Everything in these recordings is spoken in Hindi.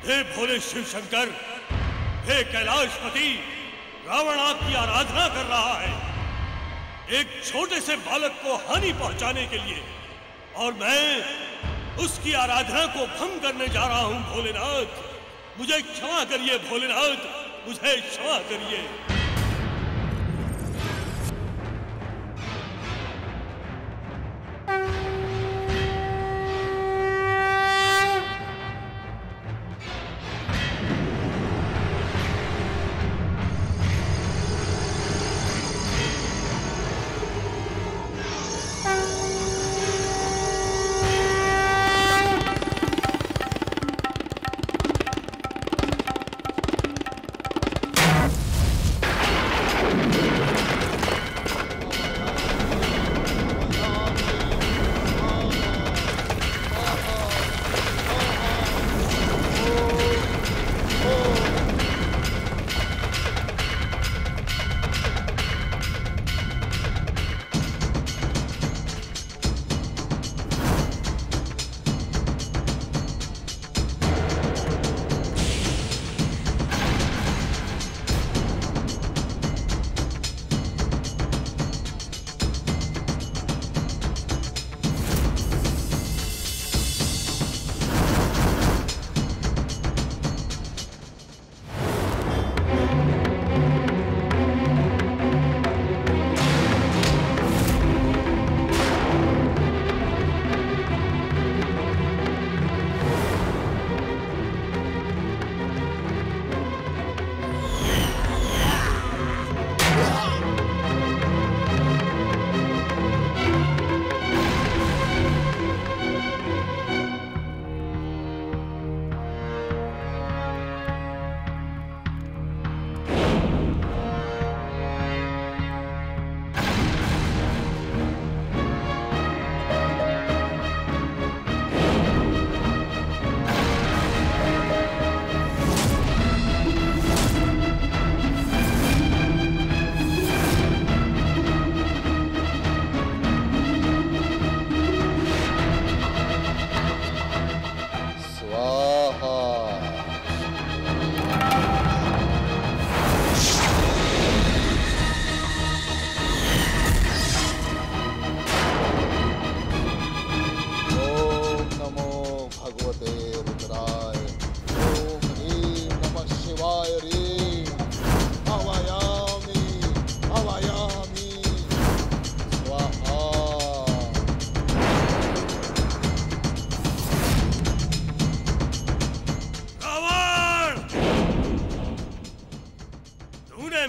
हे भोले शिव शंकर, हे कैलाशपति, रावण आपकी आराधना कर रहा है एक छोटे से बालक को हानि पहुंचाने के लिए, और मैं उसकी आराधना को भंग करने जा रहा हूं। भोलेनाथ मुझे क्षमा करिए, भोलेनाथ मुझे क्षमा करिए।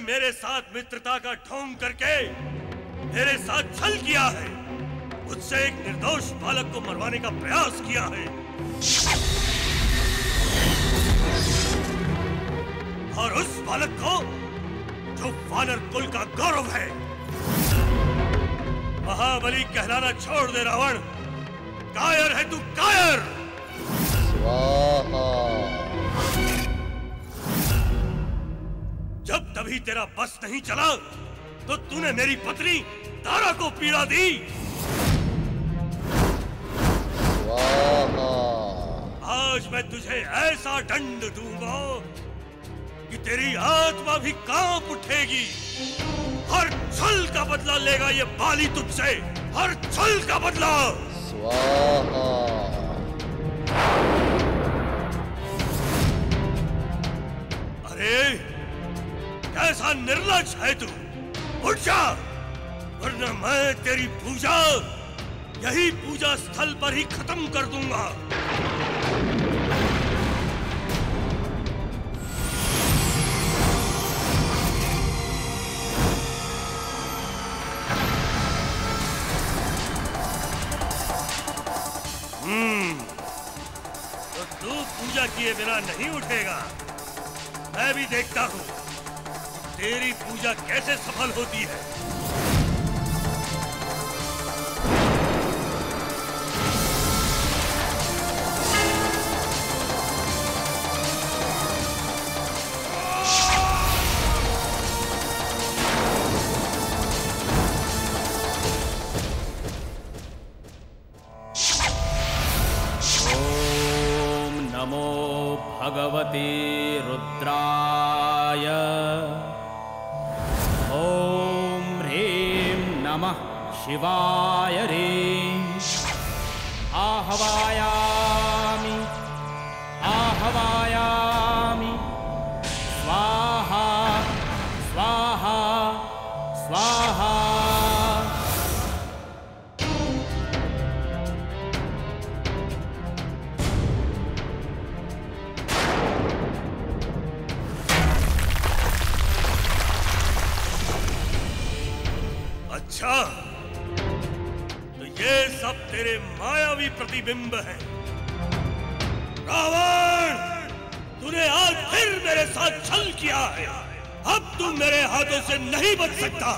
मेरे साथ मित्रता का ढोंग करके मेरे साथ छल किया है, मुझसे एक निर्दोष बालक को मरवाने का प्रयास किया है, और उस बालक को जो वानर कुल का गौरव है। महाबली कहलाना छोड़ दे रावण, कायर है तू, कायर। स्वाहा। जब तभी तेरा बस नहीं चला तो तूने मेरी पत्नी तारा को पीड़ा दी। स्वाहा। आज मैं तुझे ऐसा दंड दूंगा कि तेरी आत्मा भी कांप उठेगी। हर छल का बदला लेगा ये बाली तुझसे, हर छल का बदला। स्वाहा। अरे कैसा निर्लज्ज है तू, उठ जा, वरना मैं तेरी पूजा यही पूजा स्थल पर ही खत्म कर दूंगा। तो तू पूजा किए बिना नहीं उठेगा। मैं भी देखता हूं तेरी पूजा कैसे सफल होती है। ओम नमो भगवते भगवते रुद्राय ॐ ह्रीं नमः शिवाय ह्रीं आह्वयामि आह्वयामि स्वाहा स्वाहा स्वाहा। अच्छा, तो ये सब तेरे मायावी प्रतिबिंब हैं। रावण, तूने आज फिर मेरे साथ छल किया है। अब तू मेरे हाथों से नहीं बच सकता।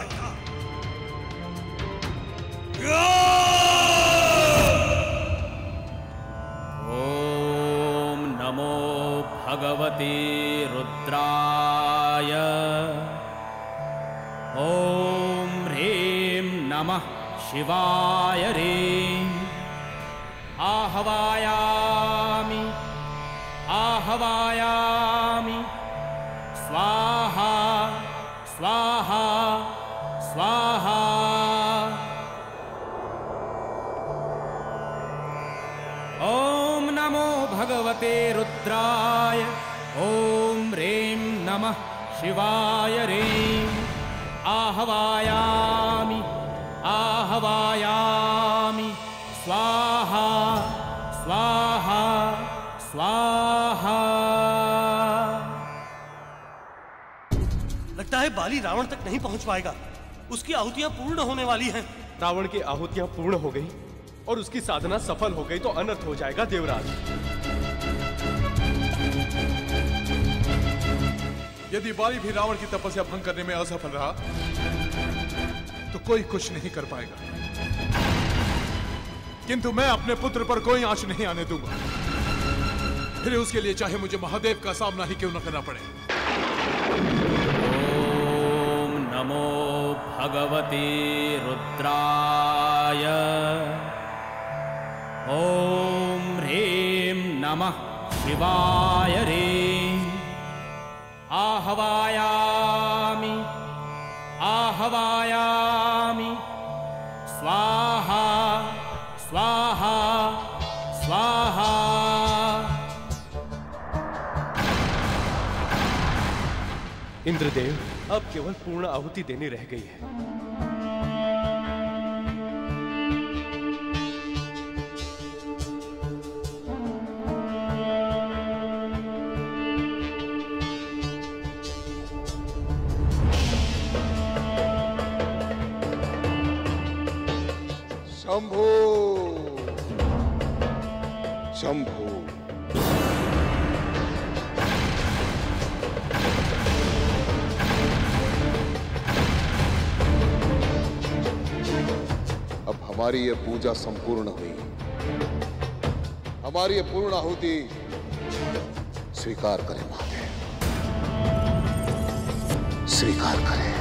ओम नमो भगवते रुद्राय ॐ ह्रीं नमः शिवाय ह्रीं आह्वयामि आह्वयामि स्वाहा स्वाहा स्वाहा। ॐ नमो भगवते रुद्राय ॐ ह्रीं नमः शिवाय ह्रीं आह्वयामि आह्वयामि स्वाहा स्वाहा स्वाहा। लगता है बाली रावण तक नहीं पहुंच पाएगा। उसकी आहुतियां पूर्ण होने वाली हैं। रावण की आहुतियां पूर्ण हो गई और उसकी साधना सफल हो गई तो अनर्थ हो जाएगा देवराज। यदि बाली भी रावण की तपस्या भंग करने में असफल रहा तो कोई कुछ नहीं कर पाएगा, किंतु मैं अपने पुत्र पर कोई आंच नहीं आने दूंगा, फिर उसके लिए चाहे मुझे महादेव का सामना ही क्यों न करना पड़े। ओम नमो भगवते रुद्राय ॐ ह्रीं नमः शिवाय ह्रीं आह्वयामि आह्वयामि स्वाहा स्वाहा स्वाहा। इंद्रदेव, अब केवल पूर्ण आहुति देनी रह गई है। शंभू शंभू अब हमारी ये पूजा संपूर्ण हुई। हमारी ये पूर्ण आहुति स्वीकार करें महादेव, स्वीकार करें।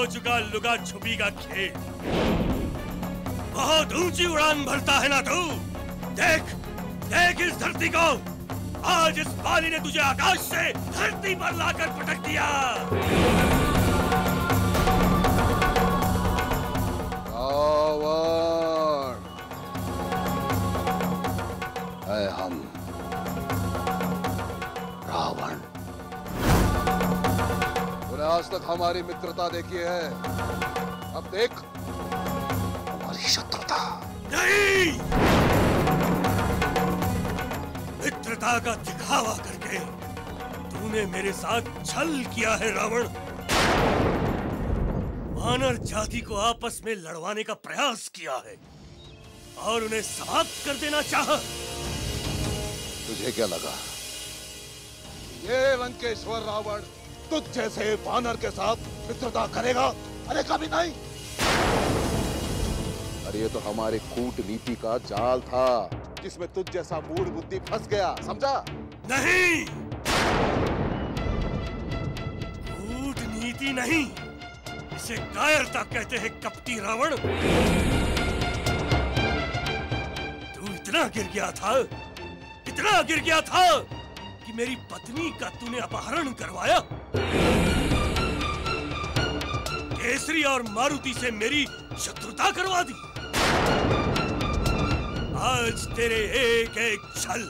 हो चुका लुका छुपी का खेल। बहुत ऊंची उड़ान भरता है ना तू। देख देख इस धरती को। आज इस बाली ने तुझे आकाश से धरती पर लाकर पटक दिया। रावण है हम रावण। तूने आज तक हमारी मित्रता देखी है, अब देख हमारी शत्रुता। नहीं, मित्रता का दिखावा करके तूने मेरे साथ छल किया है रावण। वानर जाति को आपस में लड़वाने का प्रयास किया है और उन्हें समाप्त कर देना चाहा। तुझे क्या लगा ये लंकेश्वर रावण तुझ जैसे वानर के साथ मित्रता करेगा? अरे कभी नहीं। अरे ये तो हमारे कूटनीति का जाल था जिसमें तुझ जैसा मूढ़ बुद्धि फंस गया, समझा? नहीं, कूटनीति नहीं, इसे कायरता कहते हैं कपटी रावण। तू इतना गिर गया था, इतना गिर गया था कि मेरी पत्नी का तूने अपहरण करवाया। केसरी और मारुति से मेरी शत्रुता करवा दी। आज तेरे एक एक छल,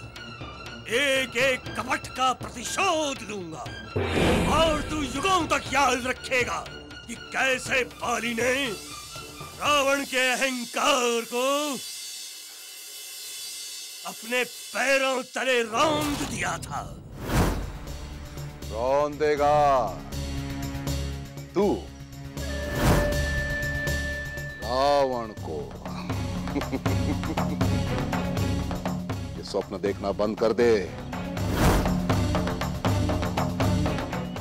एक एक कपट का प्रतिशोध लूंगा और तू युगों तक याद रखेगा कि कैसे बाली ने रावण के अहंकार को अपने पैरों तले रौंद दिया था। रौंद देगा तू रावण को। ये स्वप्न देखना बंद कर दे,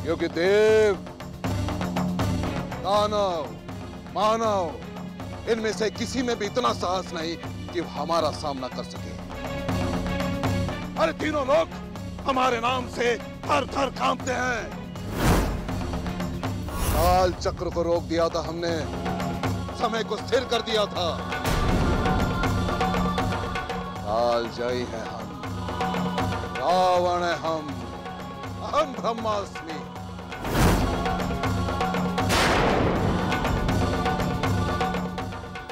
क्योंकि देव, दानव, मानव इनमें से किसी में भी इतना साहस नहीं कि हमारा सामना कर सके। अरे तीनों लोग हमारे नाम से थर थर कांपते हैं। काल चक्र को रोक दिया था हमने, समय को स्थिर कर दिया था। काल जयी है हम, रावण है हम, अहम ब्रह्मास्मि।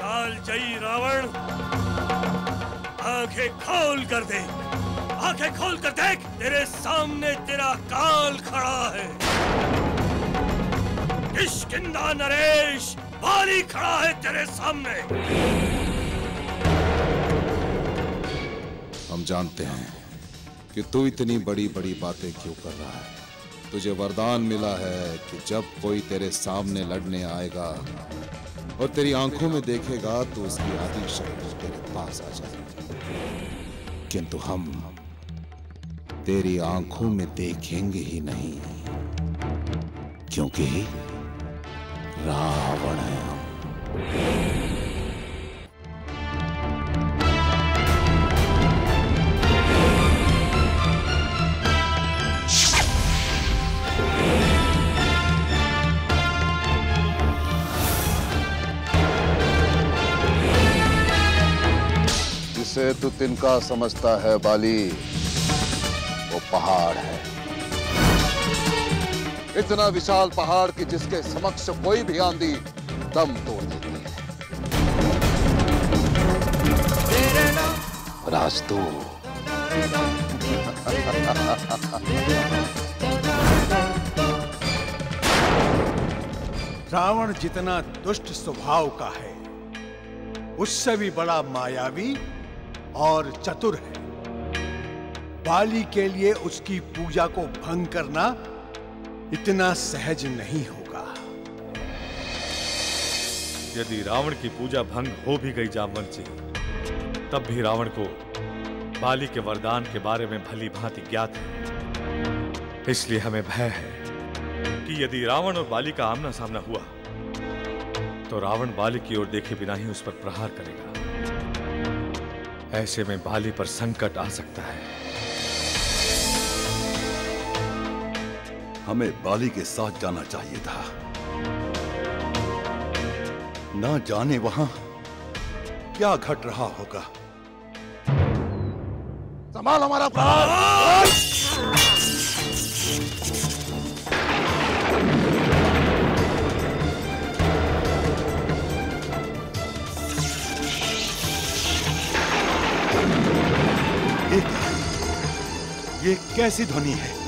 काल जयी रावण, आंखें खोल कर देख, आंखें खोल कर देख, तेरे सामने तेरा काल खड़ा है। किष्किंधा नरेश बाली खड़ा है तेरे सामने। हम जानते हैं कि तू इतनी बड़ी बड़ी बातें क्यों कर रहा है। तुझे वरदान मिला है कि जब कोई तेरे सामने लड़ने आएगा और तेरी आंखों में देखेगा तो उसकी आदि शक्ति तेरे पास आ जाएगी। किंतु हम तेरी आंखों में देखेंगे ही नहीं, क्योंकि रावण है हम। जिसे तू तिनका समझता है बाली, वो पहाड़ है। इतना विशाल पहाड़ कि जिसके समक्ष कोई भी आंधी दम तोड़ देती है। राजदूत रावण जितना दुष्ट स्वभाव का है, उससे भी बड़ा मायावी और चतुर है। बाली के लिए उसकी पूजा को भंग करना इतना सहज नहीं होगा। यदि रावण की पूजा भंग हो भी गई जामवंत जी, तब भी रावण को बाली के वरदान के बारे में भली भांति ज्ञात है। इसलिए हमें भय है कि यदि रावण और बाली का आमना सामना हुआ तो रावण बाली की ओर देखे बिना ही उस पर प्रहार करेगा। ऐसे में बाली पर संकट आ सकता है। हमें बाली के साथ जाना चाहिए था। ना जाने वहां क्या घट रहा होगा। संभाल हमारा प्राण। ये कैसी ध्वनि है?